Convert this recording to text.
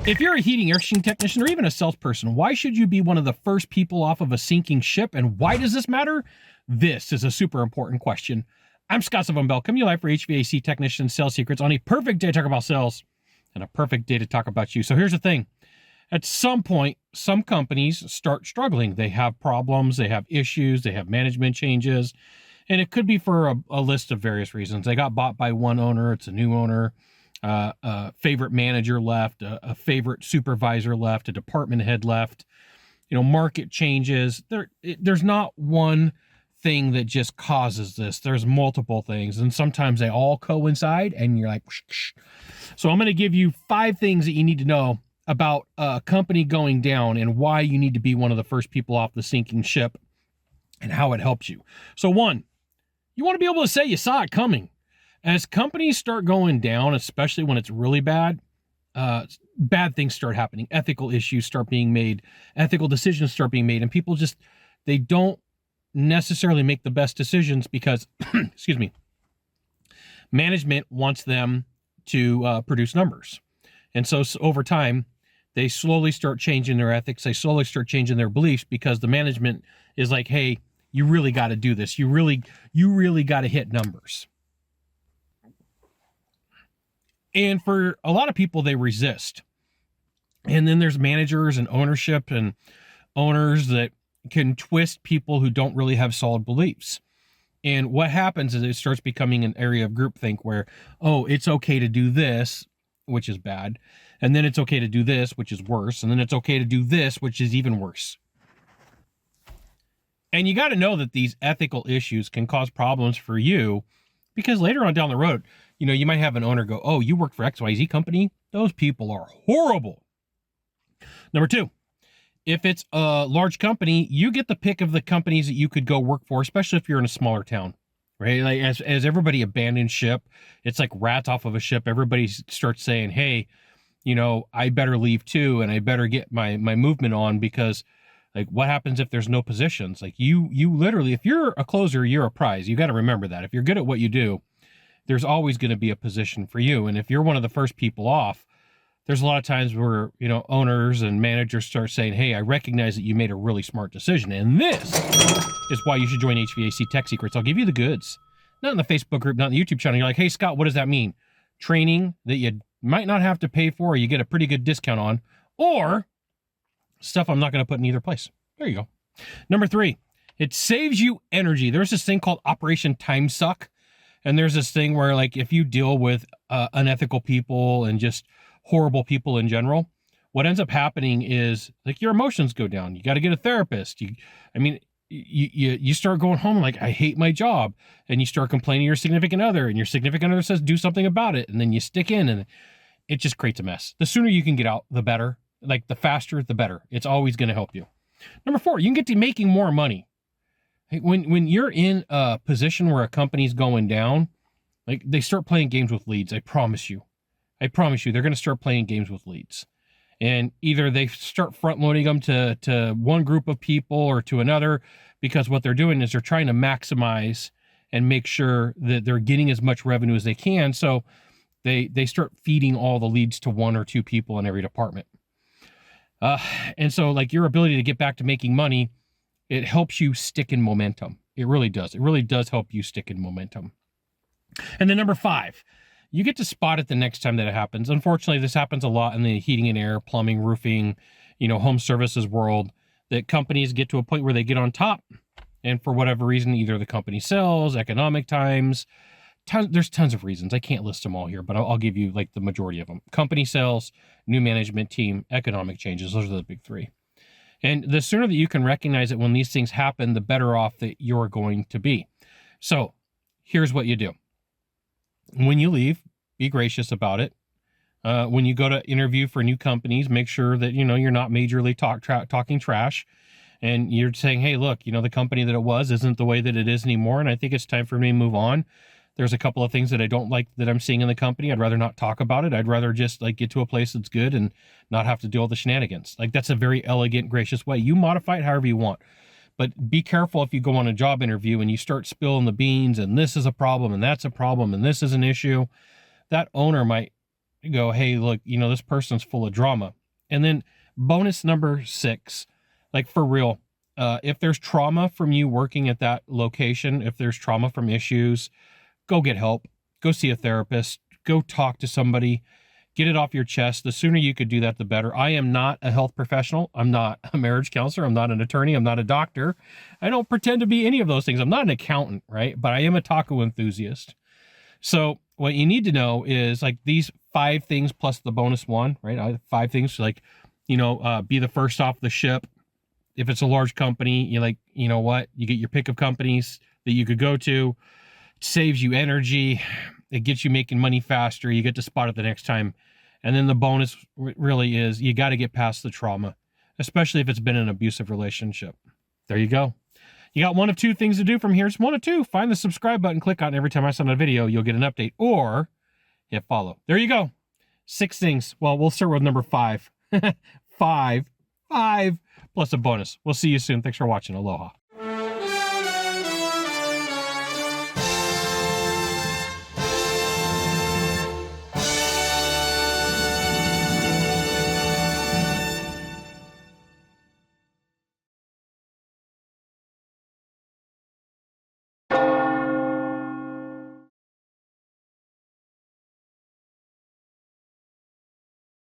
If you're a heating air conditioning technician or even a salesperson, why should you be one of the first people off of a sinking ship? And why does this matter? This is a super important question. I'm Scott Sylvan Bell, coming to you live for HVAC Technician Sales Secrets on a perfect day to talk about sales and a perfect day to talk about you. So here's the thing. At some point, some companies start struggling. They have problems, they have issues, they have management changes, and it could be for a list of various reasons. They got bought by one owner, it's a new owner, a favorite manager left, a favorite supervisor left, a department head left, market changes. There's not one thing that just causes this. There's multiple things, and sometimes they all coincide, and you're like, shh. So I'm going to give you 5 things that you need to know about a company going down and why you need to be one of the first people off the sinking ship and how it helps you. So 1, you want to be able to say you saw it coming. As companies start going down, especially when it's really bad, bad things start happening. Ethical issues start being made. Ethical decisions start being made. And people they don't necessarily make the best decisions because, excuse me, management wants them to produce numbers. And so over time, they slowly start changing their ethics. They slowly start changing their beliefs because the management is like, hey, you really got to do this. You really got to hit numbers. And for a lot of people, they resist. And then there's managers and ownership and owners that can twist people who don't really have solid beliefs. And what happens is it starts becoming an area of groupthink where, oh, it's okay to do this, which is bad. And then it's okay to do this, which is worse. And then it's okay to do this, which is even worse. And you got to know that these ethical issues can cause problems for you because later on down the road, you might have an owner go, oh, you work for XYZ company? Those people are horrible. Number 2, if it's a large company, you get the pick of the companies that you could go work for, especially if you're in a smaller town, right? Like as everybody abandons ship, it's like rats off of a ship. Everybody starts saying, hey, I better leave too, and I better get my movement on because like what happens if there's no positions? Like you literally, if you're a closer, you're a prize. You got to remember that. If you're good at what you do, there's always going to be a position for you. And if you're one of the first people off, there's a lot of times where, owners and managers start saying, hey, I recognize that you made a really smart decision. And this is why you should join HVAC Tech Secrets. I'll give you the goods. Not in the Facebook group, not in the YouTube channel. You're like, hey, Scott, what does that mean? Training that you might not have to pay for or you get a pretty good discount on, or stuff I'm not going to put in either place. There you go. Number 3, it saves you energy. There's this thing called Operation Time Suck. And there's this thing where, like, if you deal with unethical people and just horrible people in general, what ends up happening is, like, your emotions go down. You got to get a therapist. You start going home like, I hate my job. And you start complaining to your significant other. And your significant other says, do something about it. And then you stick in and it just creates a mess. The sooner you can get out, the better. Like, the faster, the better. It's always going to help you. Number 4, you can get to making more money. When you're in a position where a company's going down, like they start playing games with leads. I promise you, they're going to start playing games with leads. And either they start front loading them to one group of people or to another, because what they're doing is they're trying to maximize and make sure that they're getting as much revenue as they can. So they start feeding all the leads to 1 or 2 people in every department. And so like your ability to get back to making money, it helps you stick in momentum. It really does. It really does help you stick in momentum. And then number 5, you get to spot it the next time that it happens. Unfortunately, this happens a lot in the heating and air, plumbing, roofing, home services world, that companies get to a point where they get on top. And for whatever reason, either the company sells, economic times, there's tons of reasons. I can't list them all here, but I'll give you like the majority of them. Company sells, new management team, economic changes. Those are the big 3. And the sooner that you can recognize it when these things happen, the better off that you're going to be. So here's what you do. When you leave, be gracious about it. When you go to interview for new companies, make sure that, you're not majorly talking trash. And you're saying, hey, look, the company that it was isn't the way that it is anymore. And I think it's time for me to move on. There's a couple of things that I don't like that I'm seeing in the company. I'd rather not talk about it. I'd rather just like get to a place that's good and not have to deal with the shenanigans. Like that's a very elegant, gracious way. You modify it however you want. But be careful if you go on a job interview and you start spilling the beans and this is a problem and that's a problem and this is an issue. That owner might go, hey, look, this person's full of drama. And then bonus number 6, like for real, if there's trauma from you working at that location, if there's trauma from issues, go get help, go see a therapist, go talk to somebody, get it off your chest. The sooner you could do that, the better. I am not a health professional. I'm not a marriage counselor. I'm not an attorney. I'm not a doctor. I don't pretend to be any of those things. I'm not an accountant, right? But I am a taco enthusiast. So what you need to know is like these 5 things plus the bonus 1, right? 5 things like, be the first off the ship. If it's a large company, you get your pick of companies that you could go to. It saves you energy. It gets you making money faster. You get to spot it the next time. And then the bonus really is you got to get past the trauma, especially if it's been an abusive relationship. There you go. You got one of 2 things to do from here. It's one of 2. Find the subscribe button, click on it. Every time I send a video, you'll get an update, or hit follow. There you go. 6 things. Well, we'll start with number 5. 5 plus a bonus. We'll see you soon. Thanks for watching. Aloha.